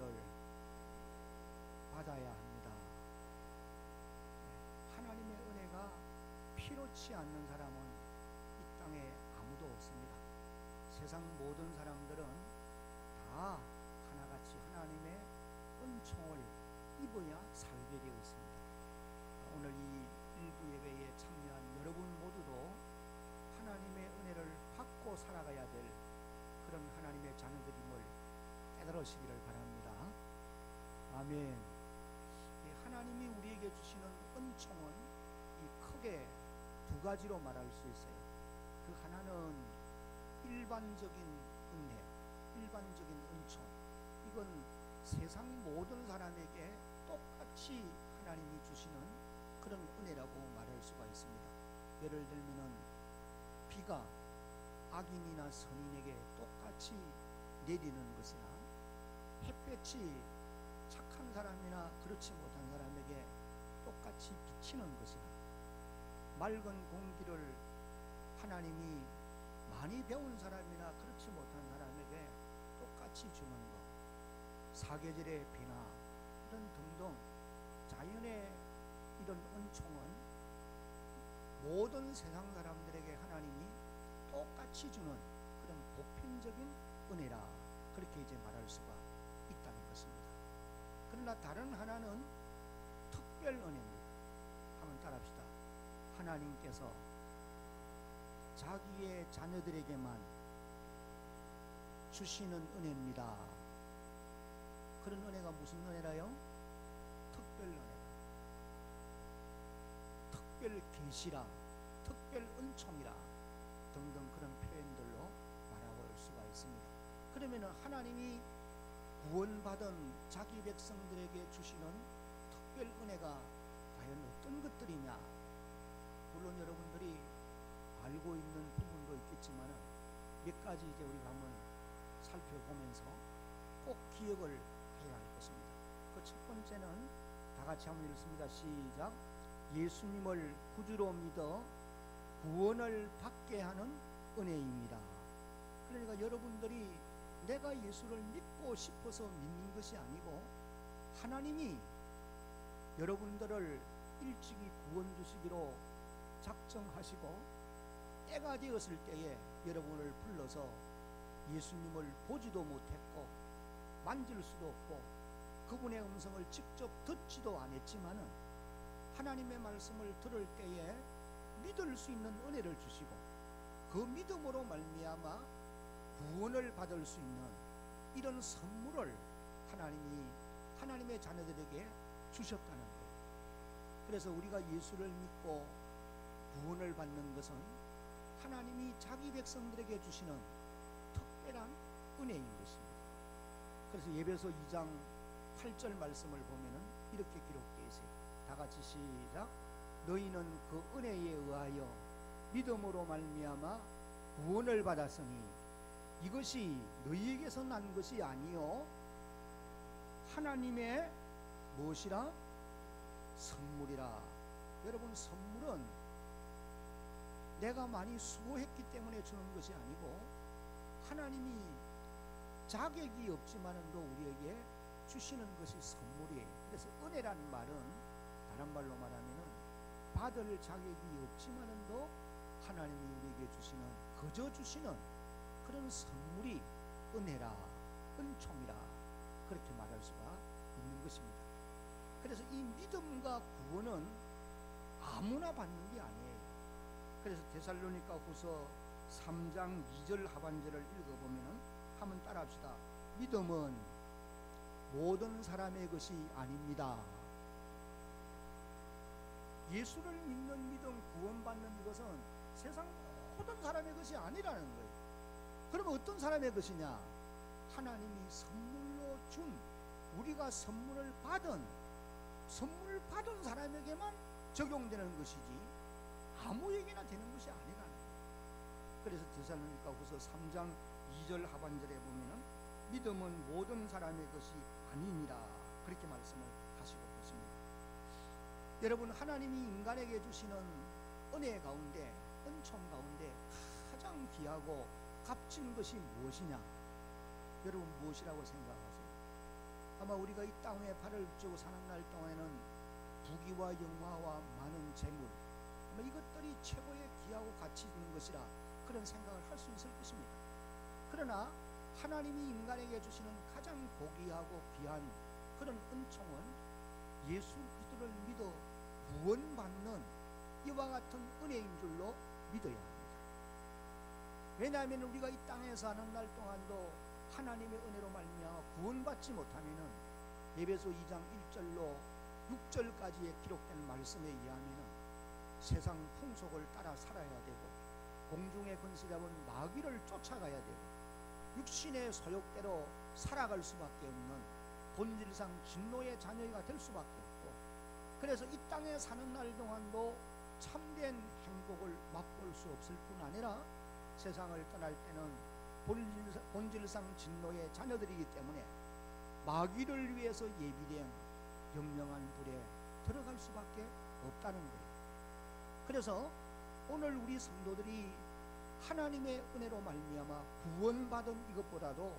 은혜를 받아야 합니다. 하나님의 은혜가 필요치 않는 사람은 이 땅에 아무도 없습니다. 세상 모든 사람들은 다 하나같이 하나님의 은총을 입어야 살게 되어 있습니다. 오늘 이 일부 예배에 참여한 여러분 모두도 하나님의 은혜를 받고 살아가야 될 그런 하나님의 자녀들임을 깨달으시기를 바랍니다. 아멘. 하나님이 우리에게 주시는 은총은 크게 두 가지로 말할 수 있어요. 그 하나는 일반적인 은혜, 일반적인 은총. 이건 세상 모든 사람에게 똑같이 하나님이 주시는 그런 은혜라고 말할 수가 있습니다. 예를 들면은 비가 악인이나 선인에게 똑같이 내리는 것이나 햇볕이 착한 사람이나 그렇지 못한 사람에게 똑같이 비치는 것이나 맑은 공기를 하나님이 많이 배운 사람이나 그렇지 못한 사람에게 똑같이 주는 것, 사계절의 비나 이런 등등 자연의 이런 은총은 모든 세상 사람들에게 하나님이 똑같이 주는 그런 보편적인 은혜라, 그렇게 이제 말할 수가 있다는 것입니다. 그러나 다른 하나는 특별 은혜입니다. 한번 따라합시다. 하나님께서 자기의 자녀들에게만 주시는 은혜입니다. 그런 은혜가 무슨 은혜라요? 특별 은혜, 특별 계시라, 특별 은총이라 등등 그런 표현들로 말할 수가 있습니다. 그러면 하나님이 구원받은 자기 백성들에게 주시는 특별 은혜가 과연 어떤 것들이냐? 물론 여러분들이 알고 있는 부분도 있겠지만 몇 가지 이제 우리가 한번 살펴보면서 꼭 기억을 해야 할 것입니다. 그 첫 번째는 다 같이 한번 읽습니다. 시작. 예수님을 구주로 믿어 구원을 받게 하는 은혜입니다. 그러니까 여러분들이 내가 예수를 믿고 싶어서 믿는 것이 아니고 하나님이 여러분들을 일찍이 구원 주시기로 작정하시고 때가 되었을 때에 여러분을 불러서 예수님을 보지도 못했고 만질 수도 없고 그분의 음성을 직접 듣지도 않았지만은 하나님의 말씀을 들을 때에 믿을 수 있는 은혜를 주시고 그 믿음으로 말미암아 구원을 받을 수 있는 이런 선물을 하나님이 하나님의 자녀들에게 주셨다는 거예요. 그래서 우리가 예수를 믿고 구원을 받는 것은 하나님이 자기 백성들에게 주시는 특별한 은혜인 것입니다. 그래서 예배서 2장 8절 말씀을 보면은 이렇게 기록되어 있어요. 다 같이 시작. 너희는 그 은혜에 의하여 믿음으로 말미암아 구원을 받았으니 이것이 너희에게서 난 것이 아니요 하나님의 무엇이라? 선물이라. 여러분, 선물은 내가 많이 수고했기 때문에 주는 것이 아니고 하나님이 자격이 없지만은 또 우리에게 주시는 것이 선물이에요. 그래서 은혜라는 말은 다른 말로 말하면은 받을 자격이 없지만은도 하나님이 우리에게 주시는, 거저 주시는 그런 선물이 은혜라, 은총이라, 그렇게 말할 수가 있는 것입니다. 그래서 이 믿음과 구원은 아무나 받는 게 아니에요. 그래서 데살로니가 후서 3장 2절 하반절을 읽어보면은 한번 따라합시다. 믿음은 모든 사람의 것이 아닙니다. 예수를 믿는 믿음, 구원받는 것은 세상 모든 사람의 것이 아니라는 거예요. 그러면 어떤 사람의 것이냐? 하나님이 선물로 준, 우리가 선물을 받은 사람에게만 적용되는 것이지 아무에게나 되는 것이 아니라는 거예요. 그래서 데살로니가 후서 3장 2절 하반절에 보면은 믿음은 모든 사람의 것이 아니니라, 그렇게 말씀을 하시고 있습니다. 여러분, 하나님이 인간에게 주시는 은혜 가운데, 은총 가운데 가장 귀하고 값진 것이 무엇이냐? 여러분, 무엇이라고 생각하세요? 말미암아 우리가 이 땅에 발을 붙이고 사는 날 동안에는 부귀와 영화와 많은 재물, 이것들이 최고의 귀하고 가치 있는 것이라 그런 생각을 할 수 있을 것입니다. 그러나 하나님이 인간에게 주시는 가장 고귀하고 귀한 그런 은총은 예수 그리스도를 믿어 구원받는 이와 같은 은혜인 줄로 믿어야 합니다. 왜냐하면 우리가 이 땅에 사는 날 동안도 하나님의 은혜로 말미암아 구원받지 못하면은 에베소 2장 1절로 6절까지에 기록된 말씀에 의하면은 세상 풍속을 따라 살아야 되고 공중의 권세 잡은 마귀를 쫓아가야 되고 육신의 소욕대로 살아갈 수밖에 없는 본질상 진노의 자녀가 될 수밖에 없고, 그래서 이 땅에 사는 날 동안도 참된 행복을 맛볼 수 없을 뿐 아니라 세상을 떠날 때는 본질상 진노의 자녀들이기 때문에 마귀를 위해서 예비된 영영한 불에 들어갈 수밖에 없다는 거예요. 그래서 오늘 우리 성도들이 하나님의 은혜로 말미암아 구원받은 이것보다도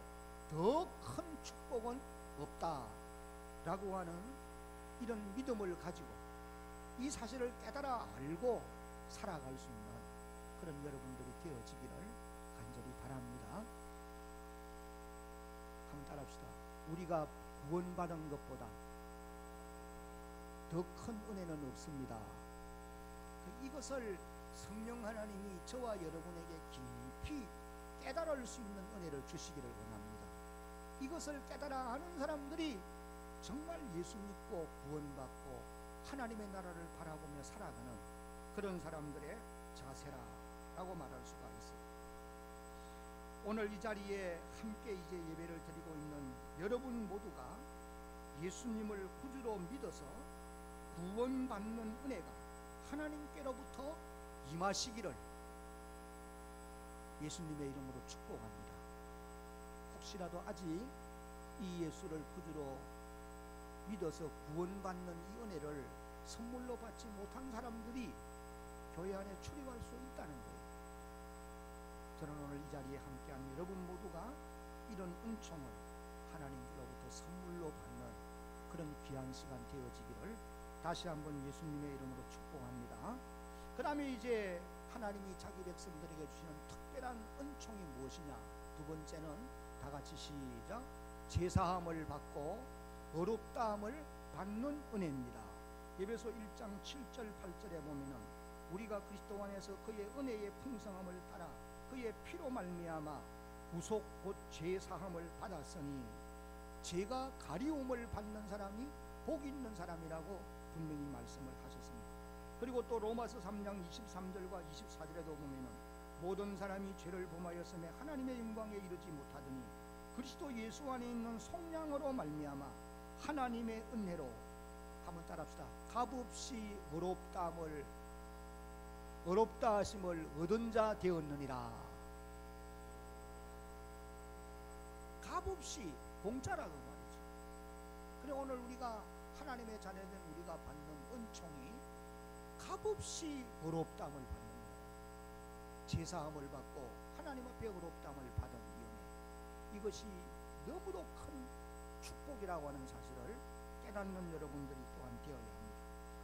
더 큰 축복은 없다라고 하는 이런 믿음을 가지고 이 사실을 깨달아 알고 살아갈 수 있는 그런 여러분들이 되어지기를 간절히 바랍니다. 한번 따라합시다. 우리가 구원받은 것보다 더 큰 은혜는 없습니다. 이것을 성령 하나님이 저와 여러분에게 깊이 깨달을 수 있는 은혜를 주시기를 원합니다. 이것을 깨달아 아는 사람들이 정말 예수 믿고 구원받고 하나님의 나라를 바라보며 살아가는 그런 사람들의 자세라라고 말할 수가 있습니다. 오늘 이 자리에 함께 이제 예배를 드리고 있는 여러분 모두가 예수님을 구주로 믿어서 구원받는 은혜가 하나님께로부터 임하시기를 예수님의 이름으로 축복합니다. 혹시라도 아직 이 예수를 구주로 믿어서 구원받는 이 은혜를 선물로 받지 못한 사람들이 교회 안에 출입할 수 있다는 거예요. 저는 오늘 이 자리에 함께한 여러분 모두가 이런 은총을 하나님으로부터 선물로 받는 그런 귀한 시간 되어지기를 다시 한번 예수님의 이름으로 축복합니다. 그 다음에 이제 하나님이 자기 백성들에게 주시는 특별한 은총이 무엇이냐? 두 번째는 다 같이 시작. 제사함을 받고 어렵다함을 받는 은혜입니다. 에베소 1장 7절 8절에 보면은 우리가 그리스도 안에서 그의 은혜의 풍성함을 따라 그의 피로 말미암아 구속 곧 제사함을 받았으니 죄가 가리움을 받는 사람이 복 있는 사람이라고 분명히 말씀을 하셨습니다. 그리고 또 로마서 3장 23절과 24절에도 보면은 모든 사람이 죄를 범하였음에 하나님의 영광에 이르지 못하더니 그리스도 예수 안에 있는 속량으로 말미암아 하나님의 은혜로 한번 따라합시다. 값없이 어렵다 하심을 얻은 자 되었느니라. 값없이 공짜라고 말이죠. 그래 오늘 우리가 하나님의 자녀된 우리가 받는 은총이 값없이 어렵다함을 받는 거예요. 제사함을 받고 하나님 앞에 어렵다함을 받은 이유는 이것이 너무도 큰 축복이라고 하는 사실을 깨닫는 여러분들이 또한 되어야 합니다.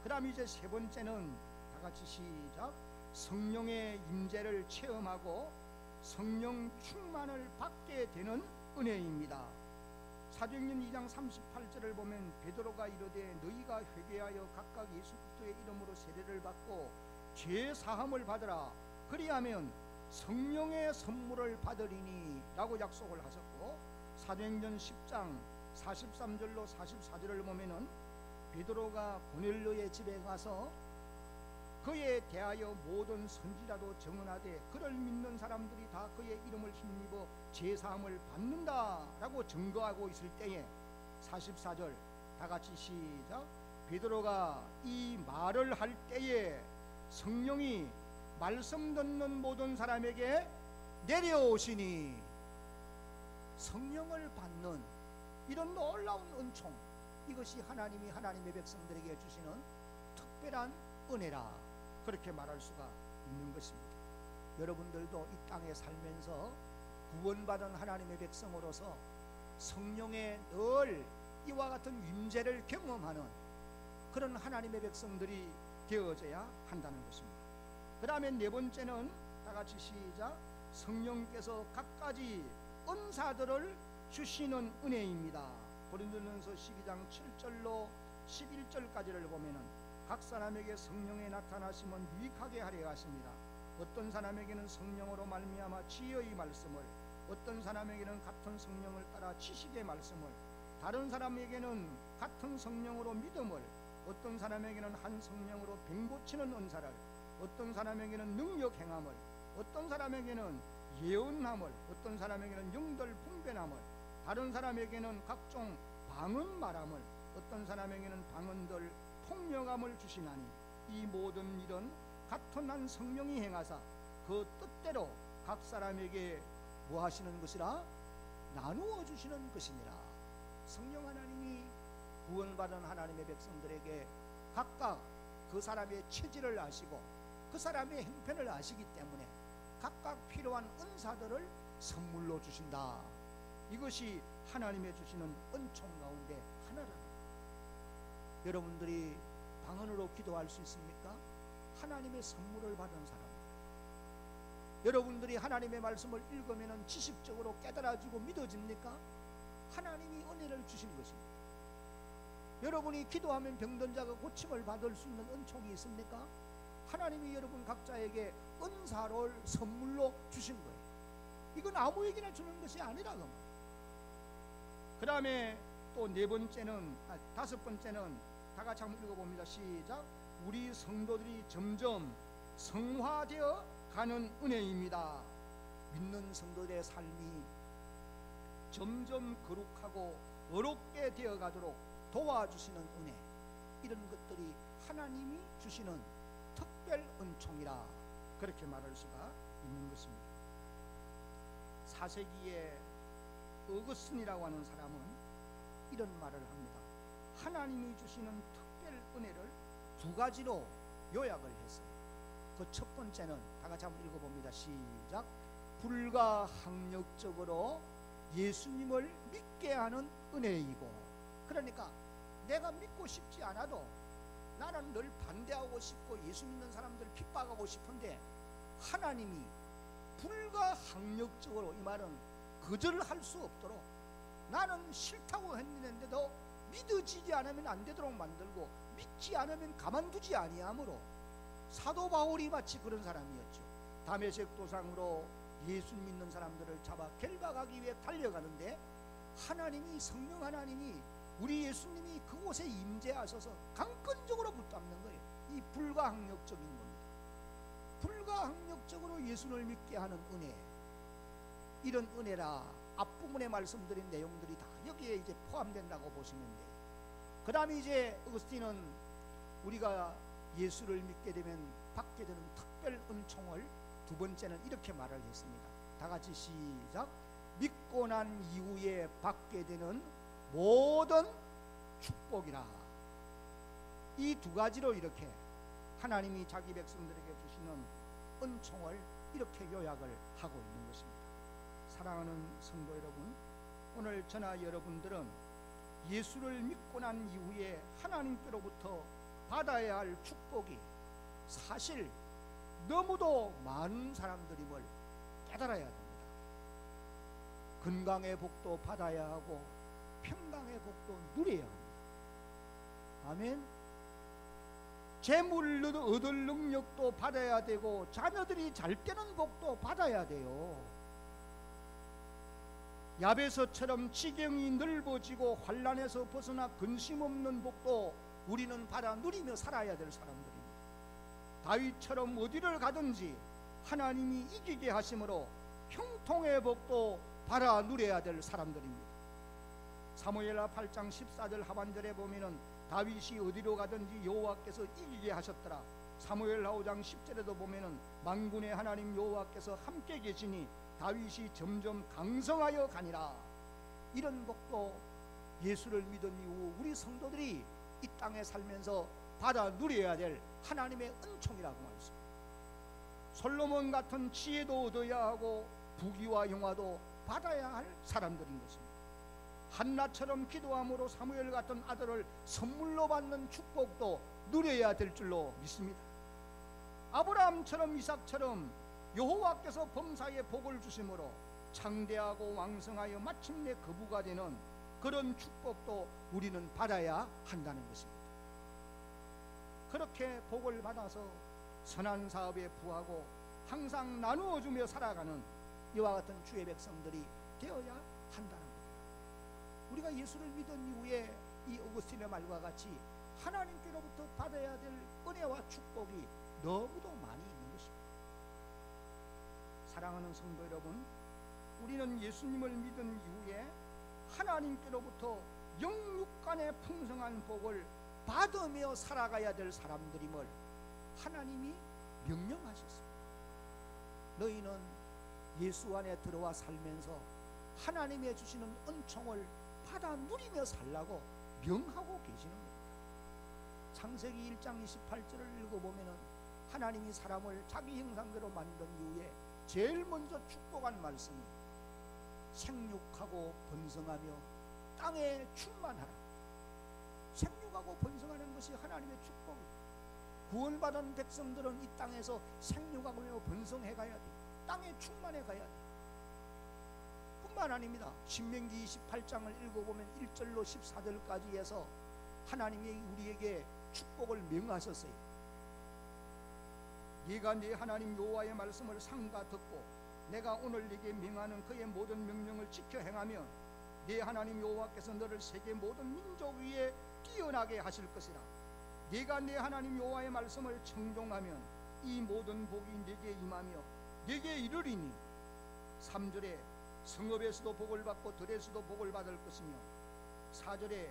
그 다음 이제 세 번째는 다 같이 시작. 성령의 임재를 체험하고 성령 충만을 받게 되는 은혜입니다. 사도행전 2장 38절을 보면 베드로가 이르되 너희가 회개하여 각각 예수 그리스도의 이름으로 세례를 받고 죄 사함을 받으라 그리하면 성령의 선물을 받으리니 라고 약속을 하셨고, 사도행전 10장 43절로 44절을 보면은 베드로가 고넬료의 집에 가서 그에 대하여 모든 선지자도 증언하되 그를 믿는 사람들이 다 그의 이름을 힘입어 제사함을 받는다라고 증거하고 있을 때에 44절 다 같이 시작. 베드로가 이 말을 할 때에 성령이 말씀 듣는 모든 사람에게 내려오시니, 성령을 받는 이런 놀라운 은총, 이것이 하나님이 하나님의 백성들에게 주시는 특별한 은혜라 그렇게 말할 수가 있는 것입니다. 여러분들도 이 땅에 살면서 구원받은 하나님의 백성으로서 성령의 늘 이와 같은 임재를 경험하는 그런 하나님의 백성들이 되어져야 한다는 것입니다. 그 다음에 네 번째는 다 같이 시작. 성령께서 각가지 은사들을 주시는 은혜입니다. 고린도전서 12장 7절로 11절까지를 보면은 각 사람에게 성령의 나타나심은 유익하게 하려 하십니다. 어떤 사람에게는 성령으로 말미암아 지혜의 말씀을, 어떤 사람에게는 같은 성령을 따라 지식의 말씀을, 다른 사람에게는 같은 성령으로 믿음을, 어떤 사람에게는 한 성령으로 병 고치는 은사를, 어떤 사람에게는 능력 행함을, 어떤 사람에게는 예언함을, 어떤 사람에게는 영들 분별함을, 다른 사람에게는 각종 방언 말함을, 어떤 사람에게는 방언들 통역함을 주시나니 이 모든 일은 같은 한 성령이 행하사 그 뜻대로 각 사람에게 뭐 하시는 것이라? 나누어 주시는 것이니라. 성령 하나님이 구원받은 하나님의 백성들에게 각각 그 사람의 체질을 아시고 그 사람의 형편을 아시기 때문에 각각 필요한 은사들을 선물로 주신다. 이것이 하나님의 주시는 은총 가운데 하나랍니다. 여러분들이 방언으로 기도할 수 있습니까? 하나님의 선물을 받은 사람입니다. 여러분들이 하나님의 말씀을 읽으면 지식적으로 깨달아지고 믿어집니까? 하나님이 은혜를 주신 것입니다. 여러분이 기도하면 병든 자가 고침을 받을 수 있는 은총이 있습니까? 하나님이 여러분 각자에게 은사를 선물로 주신 거예요. 이건 아무에게나 주는 것이 아니라고. 그 다음에 또 다섯 번째는 다 같이 한번 읽어봅니다. 시작. 우리 성도들이 점점 성화되어 가는 은혜입니다. 믿는 성도들의 삶이 점점 거룩하고 어렵게 되어 가도록 도와주시는 은혜, 이런 것들이 하나님이 주시는 특별 은총이라 그렇게 말할 수가 있는 것입니다. 4세기에 어거스틴이라고 하는 사람은 이런 말을 합니다. 하나님이 주시는 특별 은혜를 두 가지로 요약을 했어요. 그 첫 번째는 다 같이 한번 읽어봅니다. 시작. 불가항력적으로 예수님을 믿게 하는 은혜이고, 그러니까 내가 믿고 싶지 않아도 나는 늘 반대하고 싶고 예수 믿는 사람들 핍박하고 싶은데 하나님이 불가항력적으로, 이 말은 거절할 수 없도록, 나는 싫다고 했는데도 믿어지지 않으면 안 되도록 만들고 믿지 않으면 가만두지 아니하므로, 사도 바울이 마치 그런 사람이었죠. 다메섹 도상으로 예수 믿는 사람들을 잡아 결박하기 위해 달려가는데 하나님이, 성령 하나님이, 우리 예수님이 그곳에 임재하셔서 강권적으로 붙잡는 거예요. 이 불가항력적인 겁니다. 불가항력적으로 예수를 믿게 하는 은혜, 이런 은혜라 앞부분에 말씀드린 내용들이 다 여기에 이제 포함된다고 보시면 돼요. 그 다음에 이제 어거스틴은 우리가 예수를 믿게 되면 받게 되는 특별 은총을 두 번째는 이렇게 말을 했습니다. 다 같이 시작. 믿고 난 이후에 받게 되는 모든 축복이라. 이 두 가지로 이렇게 하나님이 자기 백성들에게 주시는 은총을 이렇게 요약을 하고 있는 것입니다. 사랑하는 성도 여러분, 오늘 저나 여러분들은 예수를 믿고 난 이후에 하나님께로부터 받아야 할 축복이 사실 너무도 많은 사람들임을 깨달아야 됩니다. 건강의 복도 받아야 하고 평강의 복도 누려야 합니다. 아멘. 재물 얻을 능력도 받아야 되고 자녀들이 잘 되는 복도 받아야 돼요. 야베서처럼 지경이 넓어지고 환난에서 벗어나 근심 없는 복도 우리는 받아 누리며 살아야 될 사람들입니다. 다윗처럼 어디를 가든지 하나님이 이기게 하심으로 형통의 복도 받아 누려야 될 사람들입니다. 사무엘하 8장 14절 하반절에 보면은 다윗이 어디로 가든지 여호와께서 이기게 하셨더라. 사무엘하 5장 10절에도 보면은 만군의 하나님 여호와께서 함께 계시니 다윗이 점점 강성하여 가니라. 이런 복도 예수를 믿은 이후 우리 성도들이 이 땅에 살면서 받아 누려야 될 하나님의 은총이라고 말했습니다. 솔로몬 같은 지혜도 얻어야 하고 부귀와 영화도 받아야 할 사람들인 것입니다. 한나처럼 기도함으로 사무엘 같은 아들을 선물로 받는 축복도 누려야 될 줄로 믿습니다. 아브라함처럼 이삭처럼 여호와께서 범사에 복을 주심으로 창대하고 왕성하여 마침내 거부가 되는 그런 축복도 우리는 받아야 한다는 것입니다. 그렇게 복을 받아서 선한 사업에 부하고 항상 나누어주며 살아가는 이와 같은 주의 백성들이 되어야 한다는 겁니다. 우리가 예수를 믿은 이후에 이 어거스틴의 말과 같이 하나님께로부터 받아야 될 은혜와 축복이 너무도 많이 있는 것입니다. 사랑하는 성도 여러분, 우리는 예수님을 믿은 이후에 하나님께로부터 영육간의 풍성한 복을 받으며 살아가야 될 사람들임을 하나님이 명령하셨습니다. 너희는 예수 안에 들어와 살면서 하나님의 주시는 은총을 받아 누리며 살라고 명하고 계시는 겁니다. 창세기 1장 28절을 읽어보면 하나님이 사람을 자기 형상대로 만든 이후에 제일 먼저 축복한 말씀이 생육하고 번성하며 땅에 충만하라. 생육하고 번성하는 것이 하나님의 축복입니다. 구원받은 백성들은 이 땅에서 생육하며 번성해 가야 돼. 땅에 충만해 가야 돼. 뿐만 아닙니다. 신명기 28장을 읽어보면 1절로 14절까지 해서 하나님이 우리에게 축복을 명하셨어요. 네가 네 하나님 여호와의 말씀을 삼가 듣고 내가 오늘 네게 명하는 그의 모든 명령을 지켜 행하면 네 하나님 여호와께서 너를 세계 모든 민족 위에 뛰어나게 하실 것이라. 네가 네 하나님 여호와의 말씀을 청종하면 이 모든 복이 네게 임하며 네게 이르리니 3절에 성읍에서도 복을 받고 들에서도 복을 받을 것이며 4절에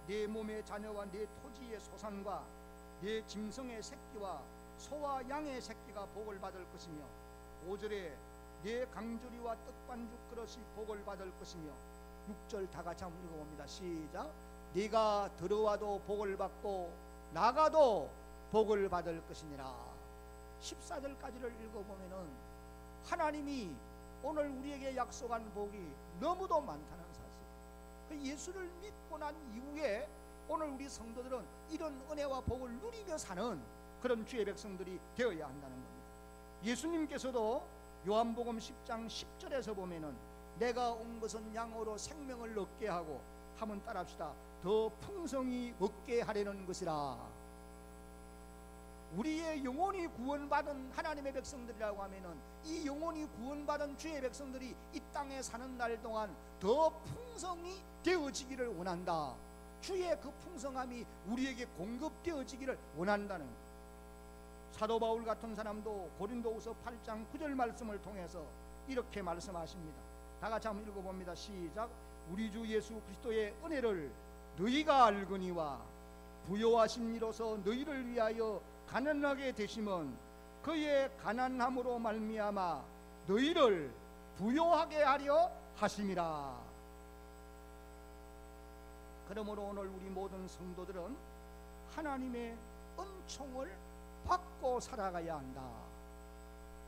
내 몸의 자녀와 내 토지의 소산과 내 짐승의 새끼와 소와 양의 새끼가 복을 받을 것이며 5절에 내 강조리와 떡반죽 그릇이 복을 받을 것이며 6절 다 같이 한번 읽어봅니다. 시작. 네가 들어와도 복을 받고 나가도 복을 받을 것이니라. 14절까지를 읽어보면은 하나님이 오늘 우리에게 약속한 복이 너무도 많다는 사실. 그 예수를 믿고 난 이후에 오늘 우리 성도들은 이런 은혜와 복을 누리며 사는 그런 주의 백성들이 되어야 한다는 겁니다. 예수님께서도 요한복음 10장 10절에서 보면은 내가 온 것은 양으로 생명을 얻게 하고 한번 따라합시다. 더 풍성히 얻게 하려는 것이라. 우리의 영혼이 구원받은 하나님의 백성들이라고 하면은 이 영혼이 구원받은 주의 백성들이 이 땅에 사는 날 동안 더 풍성히 되어지기를 원한다. 주의 그 풍성함이 우리에게 공급되어지기를 원한다는 것. 사도 바울 같은 사람도 고린도후서 8장 9절 말씀을 통해서 이렇게 말씀하십니다. 다 같이 한번 읽어봅니다. 시작. 우리 주 예수 그리스도의 은혜를 너희가 알거니와 부요하신 이로서 너희를 위하여 가난하게 되심은 그의 가난함으로 말미암아 너희를 부요하게 하려 하심이라. 그러므로 오늘 우리 모든 성도들은 하나님의 은총을 받고 살아가야 한다.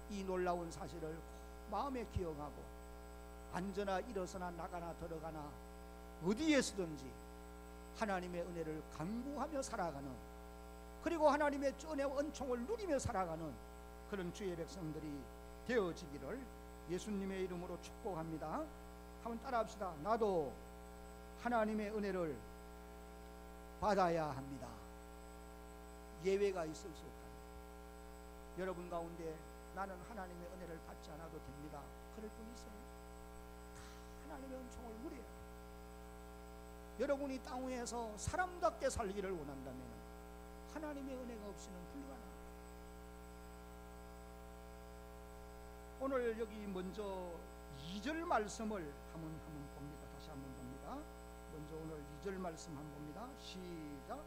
이 놀라운 사실을 마음에 기억하고 앉으나 일어서나 나가나 들어가나 어디에서든지 하나님의 은혜를 간구하며 살아가는, 그리고 하나님의 은혜와 은총을 누리며 살아가는 그런 주의 백성들이 되어지기를 예수님의 이름으로 축복합니다. 한번 따라합시다. 나도 하나님의 은혜를 받아야 합니다. 예외가 있을 수 없다. 여러분 가운데 나는 하나님의 은혜를 받지 않아도 됩니다. 그럴 분 있어요? 다 하나님의 은총을 누려야 돼요. 여러분이 땅 위에서 사람답게 살기를 원한다면 하나님의 은혜가 없이는 불가능합니다. 오늘 여기 먼저 2절 말씀을 한번 봅니다. 다시 한번 봅니다. 먼저 오늘 2절 말씀 한번 봅니다. 시작.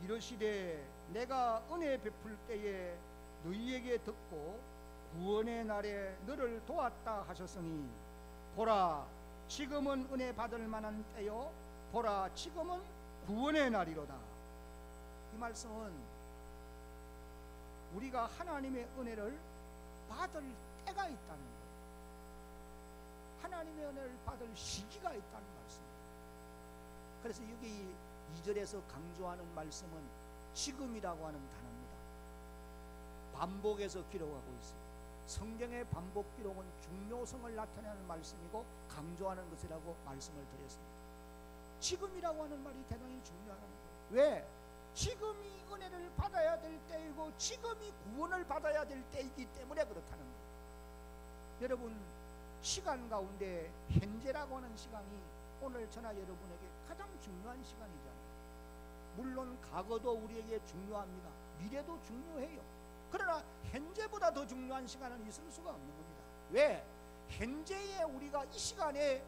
이르시되 내가 은혜 베풀 때에 너희에게 듣고 구원의 날에 너를 도왔다 하셨으니 보라 지금은 은혜 받을 만한 때요 보라 지금은 구원의 날이로다. 이 말씀은 우리가 하나님의 은혜를 받을 때가 있다는 거예요. 하나님의 은혜를 받을 시기가 있다는 말씀입니다. 그래서 여기 2절에서 강조하는 말씀은 지금이라고 하는 단어입니다. 반복해서 기록하고 있습니다. 성경의 반복 기록은 중요성을 나타내는 말씀이고 강조하는 것이라고 말씀을 드렸습니다. 지금이라고 하는 말이 대단히 중요하다는 거예요. 왜? 지금이 은혜를 받아야 될 때이고 지금이 구원을 받아야 될 때이기 때문에 그렇다는 거예요. 여러분, 시간 가운데 현재라고 하는 시간이 오늘 저나 여러분에게 가장 중요한 시간이잖아요. 물론 과거도 우리에게 중요합니다. 미래도 중요해요. 그러나 현재보다 더 중요한 시간은 있을 수가 없는 겁니다. 왜? 현재에 우리가 이 시간에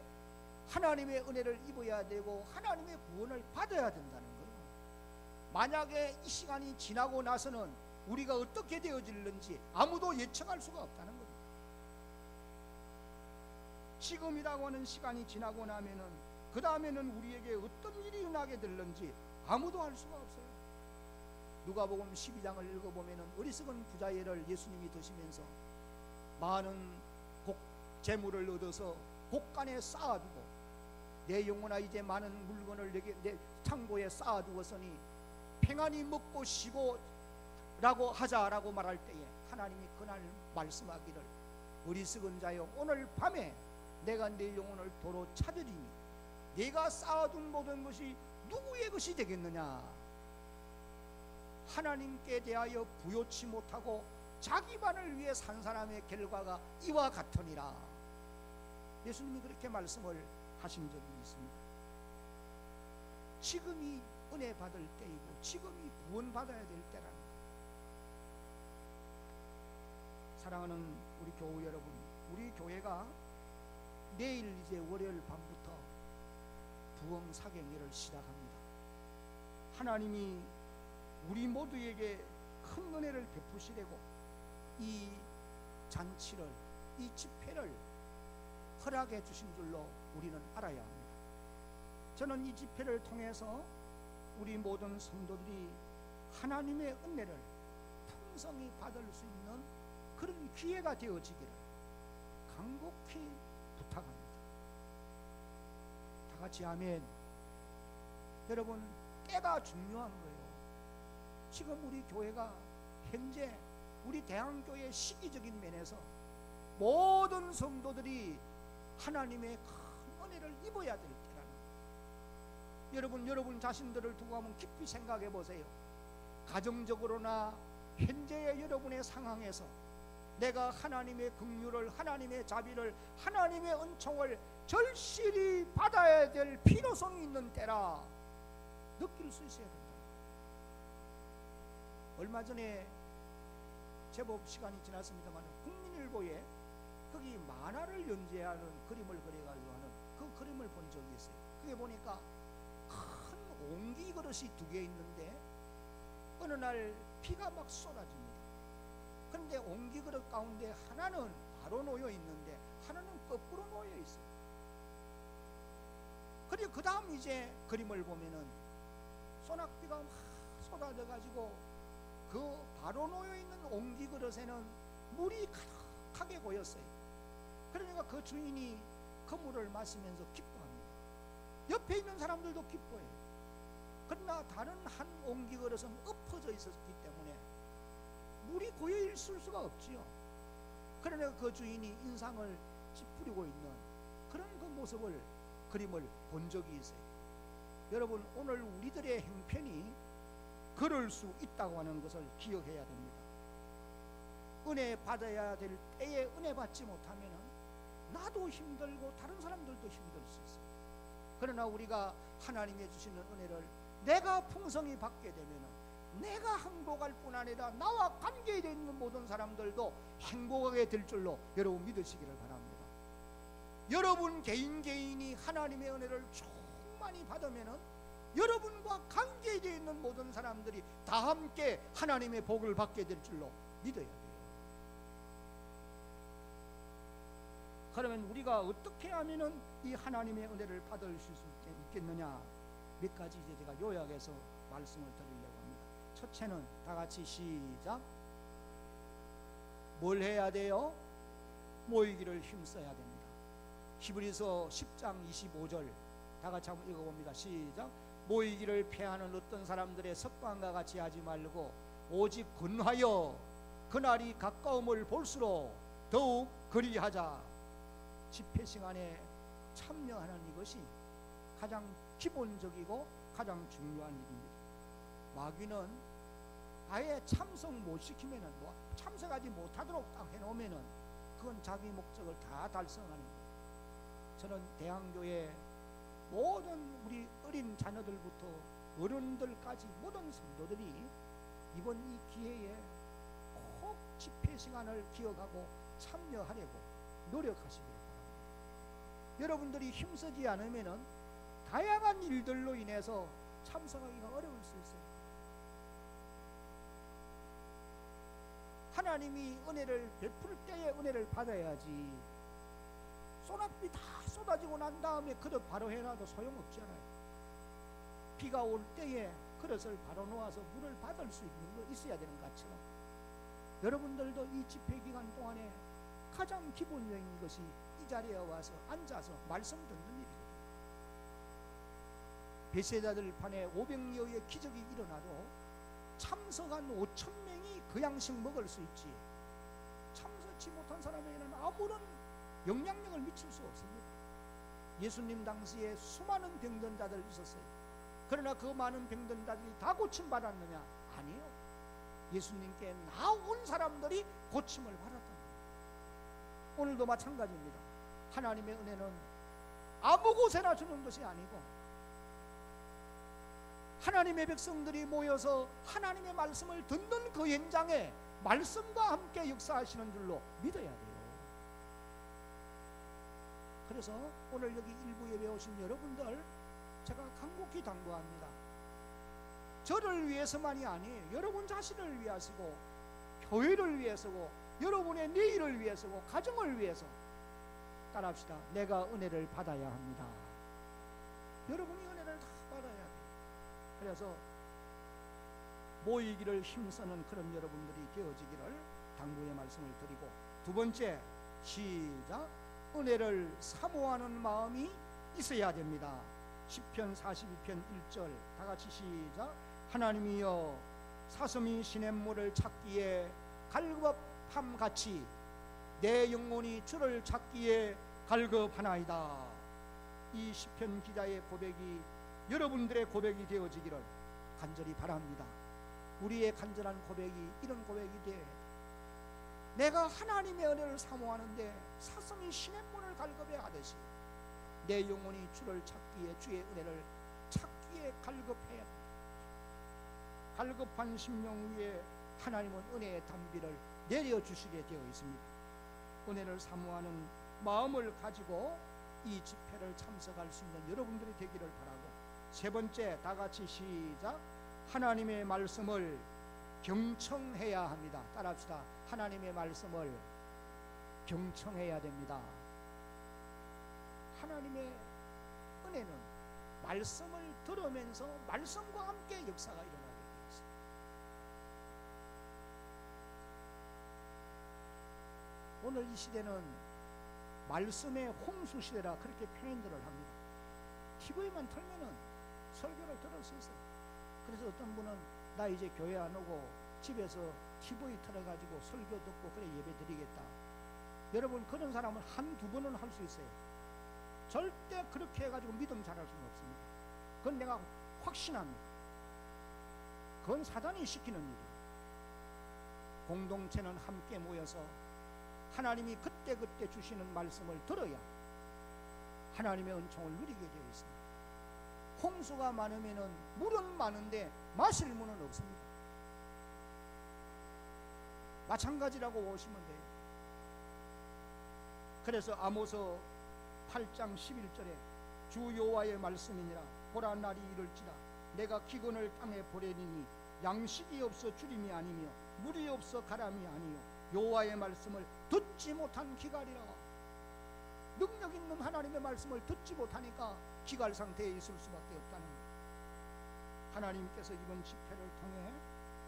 하나님의 은혜를 입어야 되고 하나님의 구원을 받아야 된다는 거예요. 만약에 이 시간이 지나고 나서는 우리가 어떻게 되어질는지 아무도 예측할 수가 없다는 겁니다. 지금이라고 하는 시간이 지나고 나면은 그 다음에는 우리에게 어떤 일이 일어나게 될는지 아무도 알 수가 없어요. 누가복음 12장을 읽어보면은 어리석은 부자애를 예수님이 드시면서 많은 재물을 얻어서 곡간에 쌓아두고 내 영혼아 이제 많은 물건을 내 창고에 쌓아두었으니 평안히 먹고 쉬고 라고 하자라고 말할 때에 하나님이 그날 말씀하기를 어리석은 자여 오늘 밤에 내가 내 영혼을 도로 찾으리니 내가 쌓아둔 모든 것이 누구의 것이 되겠느냐. 하나님께 대하여 부요치 못하고 자기만을 위해 산 사람의 결과가 이와 같으니라. 예수님이 그렇게 말씀을 하신 적이 있습니다. 지금이 은혜 받을 때이고 지금이 구원 받아야 될 때라는 거예요. 사랑하는 우리 교우 여러분, 우리 교회가 내일 이제 월요일 밤부터 부흥 사경회를 시작합니다. 하나님이 우리 모두에게 큰 은혜를 베푸시려고 이 잔치를, 이 집회를 허락해 주신 줄로 우리는 알아야 합니다. 저는 이 집회를 통해서 우리 모든 성도들이 하나님의 은혜를 풍성히 받을 수 있는 그런 기회가 되어지기를 간곡히 부탁합니다. 다 같이 아멘. 여러분, 때가 중요한 거예요. 지금 우리 교회가 현재 우리 대한교회 시기적인 면에서 모든 성도들이 하나님의 큰 은혜를 입어야 될 때라는 거예요. 여러분 자신들을 두고 한번 깊이 생각해 보세요. 가정적으로나 현재의 여러분의 상황에서 내가 하나님의 긍휼을, 하나님의 자비를, 하나님의 은총을 절실히 받아야 될 필요성이 있는 때라 느낄 수 있어야 된다. 얼마 전에 제법 시간이 지났습니다만 국민일보에 거기 만화를 연재하는 그림을 그려가지고 하는 그 그림을 본 적이 있어요. 그게 보니까 큰 옹기 그릇이 2개 있는데 어느 날 비가 막 쏟아집니다. 그런데 옹기 그릇 가운데 하나는 바로 놓여 있는데 하나는 거꾸로 놓여 있어요. 그리고 그 다음 이제 그림을 보면은 소낙비가 막 쏟아져 가지고 그 바로 놓여 있는 옹기 그릇에는 물이 가득하게 고였어요. 그러니까 그 주인이 그 물을 마시면서 기뻐합니다. 옆에 있는 사람들도 기뻐해요. 그러나 다른 한 옹기 그릇은 엎어져 있었기 때문에 물이 고여 있을 수가 없지요. 그러니까 그 주인이 인상을 찌푸리고 있는 그런 그 모습을 그림을 본 적이 있어요. 여러분, 오늘 우리들의 형편이 그럴 수 있다고 하는 것을 기억해야 됩니다. 은혜 받아야 될 때에 은혜 받지 못하면 나도 힘들고 다른 사람들도 힘들 수 있어요. 그러나 우리가 하나님의 주시는 은혜를 내가 풍성히 받게 되면 내가 행복할 뿐 아니라 나와 관계되어 있는 모든 사람들도 행복하게 될 줄로 여러분 믿으시기를 바랍니다. 여러분 개인이 하나님의 은혜를 충만히 받으면 여러분과 관계되어 있는 모든 사람들이 다 함께 하나님의 복을 받게 될 줄로 믿어야 돼요. 그러면 우리가 어떻게 하면은 이 하나님의 은혜를 받을 수 있겠느냐? 몇 가지 이제 제가 요약해서 말씀을 드리려고 합니다. 첫째는 다 같이 시작. 뭘 해야 돼요? 모이기를 힘써야 됩니다. 히브리서 10장 25절 다 같이 한번 읽어봅니다. 시작. 모이기를 패하는 어떤 사람들의 습관과 같이 하지 말고 오직 근하여 그날이 가까움을 볼수록 더욱 그리하자. 집회 시간에 참여하는 이것이 가장 기본적이고 가장 중요한 일입니다. 마귀는 아예 참석 못 시키면은 참석하지 못하도록 딱 해놓으면은 그건 자기 목적을 다 달성하는 거예요. 저는 대한교회 모든 우리 어린 자녀들부터 어른들까지 모든 성도들이 이번 이 기회에 꼭 집회 시간을 기억하고 참여하려고 노력하시기를 바랍니다. 여러분들이 힘쓰지 않으면은 다양한 일들로 인해서 참석하기가 어려울 수 있어요. 하나님이 은혜를 베풀 때에 은혜를 받아야지 소낙비 다 쏟아지고 난 다음에 그릇 바로 해놔도 소용없잖아요. 비가 올 때에 그릇을 바로 놓아서 물을 받을 수 있는 거 있어야 되는 것처럼 여러분들도 이 집회 기간 동안에 가장 기본적인 것이 이 자리에 와서 앉아서 말씀 듣는 일이거든요. 베세다들 판에 500여의 기적이 일어나도 참석한 5,000명이 그 양식 먹을 수 있지 참석치 못한 사람에게는 아무런 영향력을 미칠 수 없습니다. 예수님 당시에 수많은 병든 자들 있었어요. 그러나 그 많은 병든 자들이 다 고침받았느냐? 아니요. 예수님께 나온 사람들이 고침을 받았던 거예요. 오늘도 마찬가지입니다. 하나님의 은혜는 아무 곳에나 주는 것이 아니고 하나님의 백성들이 모여서 하나님의 말씀을 듣는 그 현장에 말씀과 함께 역사하시는 줄로 믿어야 돼요. 그래서 오늘 여기 일부 예배 오신 여러분들 제가 간곡히 당부합니다. 저를 위해서만이 아니에요. 여러분 자신을 위하시고 교회를 위해서고 여러분의 내일을 위해서고 가정을 위해서 따라합시다. 내가 은혜를 받아야 합니다. 여러분이 은혜를 다 받아야 돼요. 그래서 모이기를 힘쓰는 그런 여러분들이 되어지기를 당부의 말씀을 드리고 두 번째 시작. 은혜를 사모하는 마음이 있어야 됩니다. 시편 42편 1절 다 같이 시작. 하나님이여 사슴이 시냇물을 찾기에 갈급함같이 내 영혼이 주를 찾기에 갈급하나이다. 이 시편 기자의 고백이 여러분들의 고백이 되어지기를 간절히 바랍니다. 우리의 간절한 고백이 이런 고백이 돼. 내가 하나님의 은혜를 사모하는데 사슴이 시냇물을 갈급해 하듯이 내 영혼이 주를 찾기에 주의 은혜를 찾기에 갈급해야 합니다. 갈급한 심령 위에 하나님은 은혜의 단비를 내려주시게 되어 있습니다. 은혜를 사모하는 마음을 가지고 이 집회를 참석할 수 있는 여러분들이 되기를 바라고 세 번째 다 같이 시작. 하나님의 말씀을 경청해야 합니다. 따라합시다. 하나님의 말씀을 경청해야 됩니다. 하나님의 은혜는 말씀을 들으면서 말씀과 함께 역사가 일어나게 되어 있습니다. 오늘 이 시대는 말씀의 홍수 시대라 그렇게 표현들을 합니다. TV만 틀면은 설교를 들을 수 있어요. 그래서 어떤 분은 나 이제 교회 안 오고 집에서 TV 틀어가지고 설교 듣고 그래 예배 드리겠다. 여러분 그런 사람은 한두 번은 할 수 있어요. 절대 그렇게 해가지고 믿음 잘할 수는 없습니다. 그건 내가 확신합니다. 그건 사단이 시키는 일이에요. 공동체는 함께 모여서 하나님이 그때그때 주시는 말씀을 들어야 하나님의 은총을 누리게 되어 있습니다. 홍수가 많으면은 물은 많은데 마실 물은 없습니다. 마찬가지라고 보시면 돼요. 그래서 아모스 8장 11절에 주 여호와의 말씀이니라 보라 날이 이를지라 내가 기근을 땅에 보내리니 양식이 없어 주림이 아니며 물이 없어 가람이 아니요 여호와의 말씀을 듣지 못한 기갈이라. 능력 있는 하나님의 말씀을 듣지 못하니까 기갈 상태에 있을 수밖에 없다는 거예요. 하나님께서 이번 집회를 통해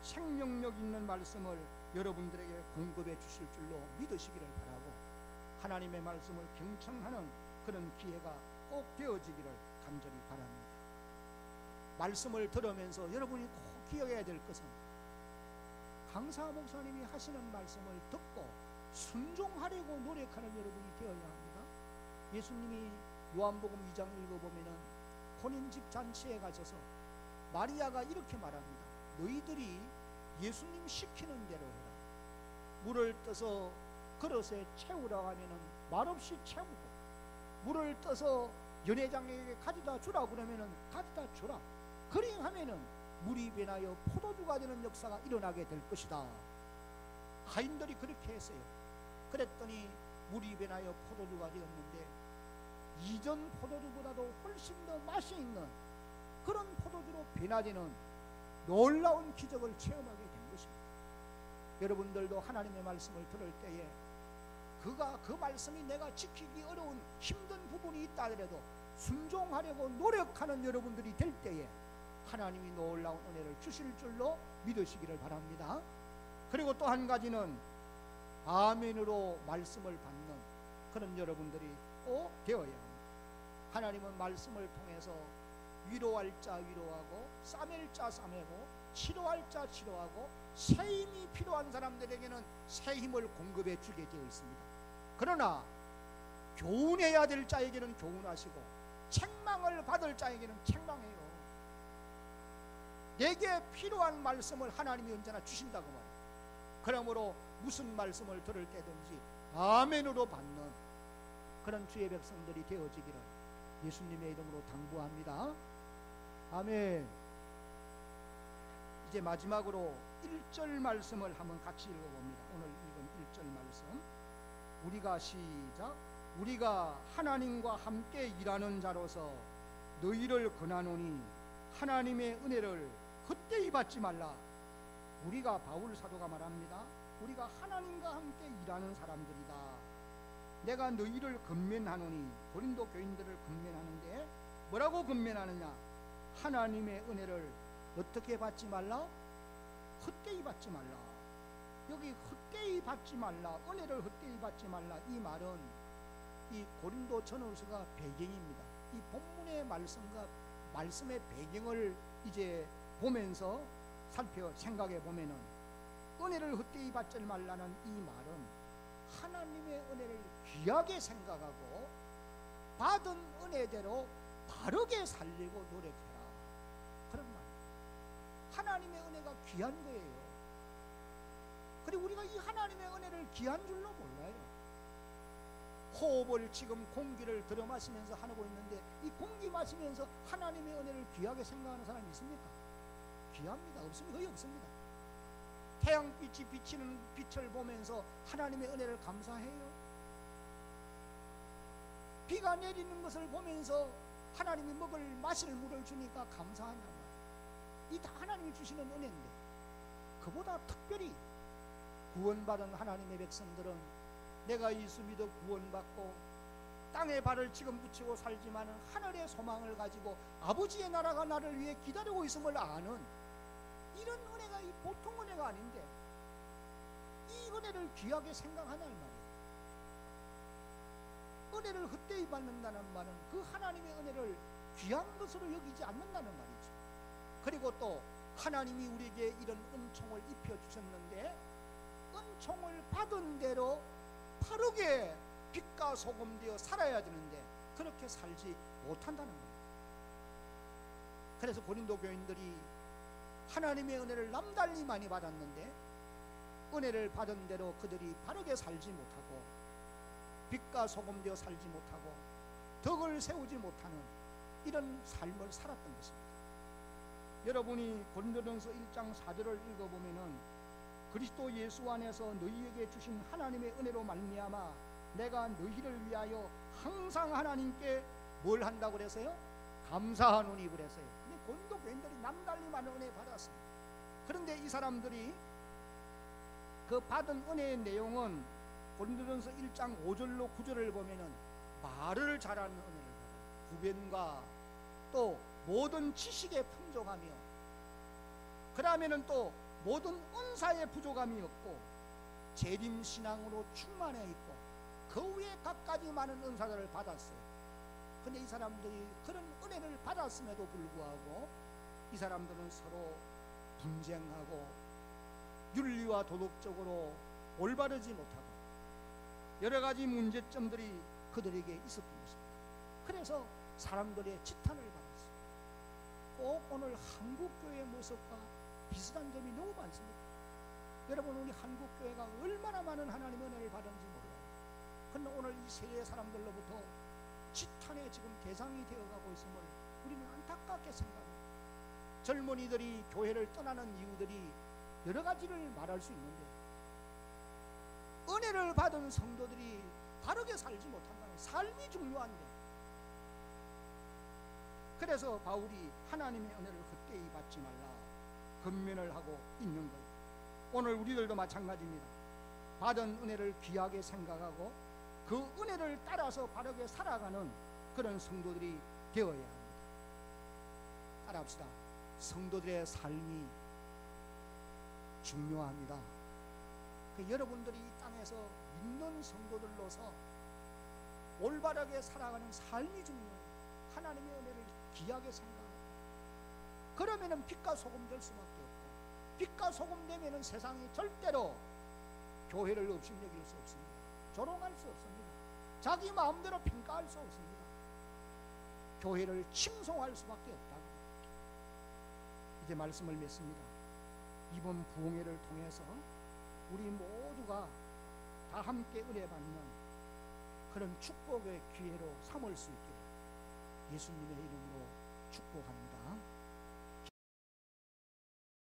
생명력 있는 말씀을 여러분들에게 공급해 주실 줄로 믿으시기를 바라고 하나님의 말씀을 경청하는 그런 기회가 꼭 되어지기를 간절히 바랍니다. 말씀을 들으면서 여러분이 꼭 기억해야 될 것은 강사 목사님이 하시는 말씀을 듣고 순종하려고 노력하는 여러분이 되어야 합니다. 예수님이 요한복음 2장 읽어보면은 혼인집 잔치에 가셔서 마리아가 이렇게 말합니다. 너희들이 예수님 시키는 대로 해라. 물을 떠서 그릇에 채우라고 하면은 말없이 채우고, 물을 떠서 연회장에게 가져다 주라 그러면은 가져다 주라. 그리하면은 물이 변하여 포도주가 되는 역사가 일어나게 될 것이다. 하인들이 그렇게 했어요. 그랬더니 물이 변하여 포도주가 되었는데 이전 포도주보다도 훨씬 더 맛이 있는 그런 포도주로 변화되는 놀라운 기적을 체험하게 된 것입니다. 여러분들도 하나님의 말씀을 들을 때에 그 말씀이 내가 지키기 어려운 힘든 부분이 있다 하더라도 순종하려고 노력하는 여러분들이 될 때에 하나님이 놀라운 은혜를 주실 줄로 믿으시기를 바랍니다. 그리고 또 한 가지는 아멘으로 말씀을 받는 그런 여러분들이 꼭 되어야 합니다. 하나님은 말씀을 통해서 위로할 자 위로하고 싸맬 자 싸매고 치료할 자 치료하고 새 힘이 필요한 사람들에게는 새 힘을 공급해 주게 되어 있습니다. 그러나 교훈해야 될 자에게는 교훈하시고 책망을 받을 자에게는 책망해요. 내게 필요한 말씀을 하나님이 언제나 주신다고 말해요. 그러므로 무슨 말씀을 들을 때든지 아멘으로 받는 그런 주의 백성들이 되어지기를 예수님의 이름으로 당부합니다. 아멘. 이제 마지막으로 1절 말씀을 한번 같이 읽어봅니다. 오늘 읽은 1절 말씀. 우리가 시작. 우리가 하나님과 함께 일하는 자로서 너희를 권하노니 하나님의 은혜를 헛되이 받지 말라. 우리가 바울 사도가 말합니다. 우리가 하나님과 함께 일하는 사람들이다. 내가 너희를 건면하노니, 고린도 교인들을 건면하는데 뭐라고 건면하느냐? 하나님의 은혜를 어떻게 받지 말라? 헛되이 받지 말라. 여기 헛되이 받지 말라, 은혜를 헛되이 받지 말라, 이 말은 이 고린도 전후서가 배경입니다. 이 본문의 말씀과 말씀의 배경을 이제 보면서 생각해 보면은 은혜를 헛되이 받지 말라는 이 말은 하나님의 은혜를 귀하게 생각하고 받은 은혜대로 바르게 살려고 노력해라, 그런 말이에요. 하나님의 은혜가 귀한 거예요. 그리고 우리가 이 하나님의 은혜를 귀한 줄로 몰라요. 호흡을 지금 공기를 들어 마시면서 하고 있는데 이 공기 마시면서 하나님의 은혜를 귀하게 생각하는 사람이 있습니까? 귀합니다. 없습니다. 거의 없습니다. 태양빛이 비치는 빛을 보면서 하나님의 은혜를 감사해요. 비가 내리는 것을 보면서 하나님이 마실 물을 주니까 감사하냐 말이에요. 이 다 하나님이 주시는 은혜인데, 그보다 특별히 구원받은 하나님의 백성들은 내가 예수 믿어 구원받고 땅에 발을 지금 붙이고 살지만은 하늘의 소망을 가지고 아버지의 나라가 나를 위해 기다리고 있음을 아는 이런 은혜가 이 보통 은혜가 아닌데 이 은혜를 귀하게 생각하냐는 말이에요. 은혜를 헛되이 받는다는 말은 그 하나님의 은혜를 귀한 것으로 여기지 않는다는 말이죠. 그리고 또 하나님이 우리에게 이런 은총을 입혀주셨는데 은총을 받은 대로 바르게 빛과 소금 되어 살아야 되는데 그렇게 살지 못한다는 거예요. 그래서 고린도 교인들이 하나님의 은혜를 남달리 많이 받았는데 은혜를 받은 대로 그들이 바르게 살지 못하고 빛과 소금 되어 살지 못하고 덕을 세우지 못하는 이런 삶을 살았던 것입니다. 여러분이 고린도전서 1장 4절을 읽어보면은 그리스도 예수 안에서 너희에게 주신 하나님의 은혜로 말미암아 내가 너희를 위하여 항상 하나님께 뭘 한다고 그랬어요? 감사하노니 그랬어요. 근데 고린도 교인들이 남달리 많은 은혜 받았습니다. 그런데 이 사람들이 그 받은 은혜의 내용은 고린도전서 1장 5절로 9절을 보면은 말을 잘하는 은혜를 받아요. 구변과 또 모든 지식에 풍족하며 그러면은 또 모든 은사에 부족함이 없고 재림신앙으로 충만해 있고 그 위에 갖가지 많은 은사들을 받았어요. 근데 이 사람들이 그런 은혜를 받았음에도 불구하고 이 사람들은 서로 분쟁하고 윤리와 도덕적으로 올바르지 못하고 여러 가지 문제점들이 그들에게 있었던 것입니다. 그래서 사람들의 지탄을 받았어요. 꼭 오늘 한국교회의 모습과 비슷한 점이 너무 많습니다. 여러분, 우리 한국교회가 얼마나 많은 하나님의 은혜를 받은지 몰라요. 그런데 오늘 이 세계 사람들로부터 지탄의 지금 대상이 되어가고 있음을 우리는 안타깝게 생각합니다. 젊은이들이 교회를 떠나는 이유들이 여러 가지를 말할 수 있는데, 은혜를 받은 성도들이 바르게 살지 못한다는 삶이 중요한데, 그래서 바울이 하나님의 은혜를 헛되이 받지 말라 권면을 하고 있는 거예요. 오늘 우리들도 마찬가지입니다. 받은 은혜를 귀하게 생각하고 그 은혜를 따라서 바르게 살아가는 그런 성도들이 되어야 합니다. 따라합시다. 성도들의 삶이 중요합니다. 여러분들이 이 땅에서 믿는 성도들로서 올바르게 살아가는 삶이 중요해요. 하나님의 은혜를 귀하게 생각하고, 그러면은 빛과 소금 될 수밖에 없고, 빛과 소금 되면은 세상이 절대로 교회를 업신여길 수 없습니다. 조롱할 수 없습니다. 자기 마음대로 평가할 수 없습니다. 교회를 칭송할 수밖에 없다고. 이제 말씀을 맺습니다. 이번 부흥회를 통해서 우리 모두가 다 함께 은혜 받는 그런 축복의 기회로 삼을 수 있기를 예수님의 이름으로 축복합니다.